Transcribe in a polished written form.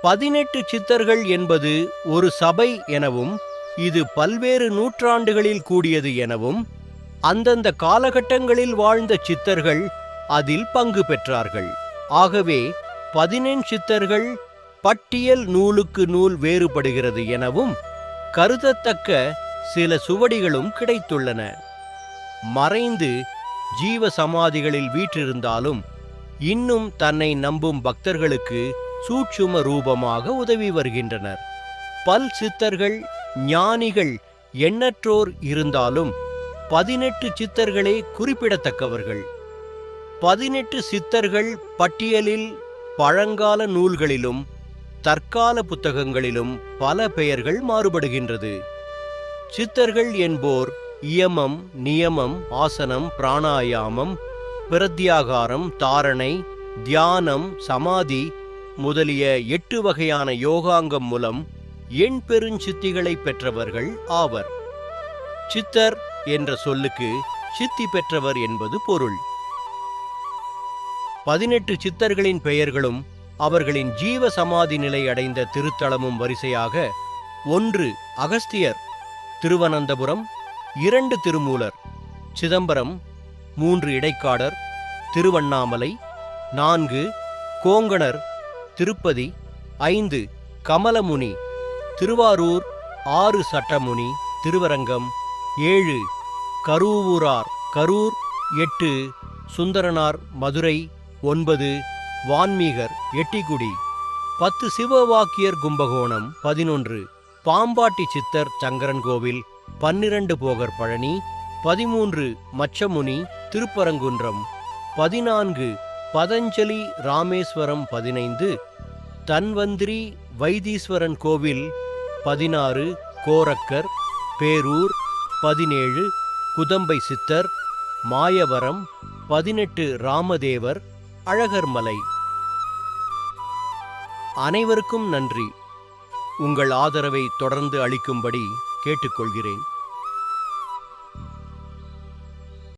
18 சித்தர்கள் என்பது ஒரு சபை எனவும் இது பல்வேறு நூற்றாண்டுகளில் கூடியது எனவும் அந்தந்த காலகட்டங்களில் வாழ்ந்த சித்தர்கள் அதில் பங்கு பெற்றார்கள். ஆகவே 18 சித்தர்கள் பட்டியல் நூலுக்கு நூல் வேறுபடுகிறது எனவும் கருதத்தக்க சில சுவடிகளும் கிடைத்துள்ளன. மறைந்து ஜீவ சமாதிகளில் வீற்றிருந்தாலும் இன்னும் தன்னை நம்பும் பக்தர்களுக்கு சூட்சும ரூபமாக உதவி வருகின்றனர். பல் சித்தர்கள் ஞானிகள் எண்ணற்றோர் இருந்தாலும் 18 சித்தர்களே குறிப்பிடத்தக்கவர்கள். 18 சித்தர்கள் பட்டியலில் பழங்கால நூல்களிலும் தற்கால புத்தகங்களிலும் பல பெயர்கள் மாறுபடுகின்றது. சித்தர்கள் என்போர் இயமம், நியமம், ஆசனம், பிராணாயாமம், பிரத்யாகாரம், தாரணை, தியானம், சமாதி முதலிய 8 வகையான யோகாங்கம் மூலம் எண்பெருஞ்சித்திகளை பெற்றவர்கள் ஆவர். சித்தர் என்ற சொல்லுக்கு சித்தி பெற்றவர் என்பது பொருள். 18 சித்தர்களின் பெயர்களும் அவர்களின் ஜீவ சமாதி நிலை அடைந்த திருத்தலமும் வரிசையாக 1 அகஸ்தியர், திருவனந்தபுரம், 2 திருமூலர், சிதம்பரம், 3 இடைக்காடர், திருவண்ணாமலை, 4 கோங்கணர், திருப்பதி, 5 கமலமுனி, திருவாரூர், 6 சட்டமுனி, திருவரங்கம், 7 கருவூரார், கரூர், 8 சுந்தரனார், மதுரை, 9 வான்மீகர், எட்டிக்குடி, 10 சிவவாக்கியர், கும்பகோணம், 11 பாம்பாட்டி சித்தர், சங்கரன்கோவில், 12 போகர், பழனி, 13 மச்சமுனி, திருப்பரங்குன்றம், 14 பதஞ்சலி, ராமேஸ்வரம், 15 தன்வந்திரி, வைத்தீஸ்வரன் கோவில், 16 கோரக்கர், பேரூர், 17 குதம்பை சித்தர், மாயவரம், 18 ராமதேவர், அழகர்மலை. அனைவருக்கும் நன்றி. உங்கள் ஆதரவை தொடர்ந்து அளிக்கும்படி கேட்டுக்கொள்கிறேன்.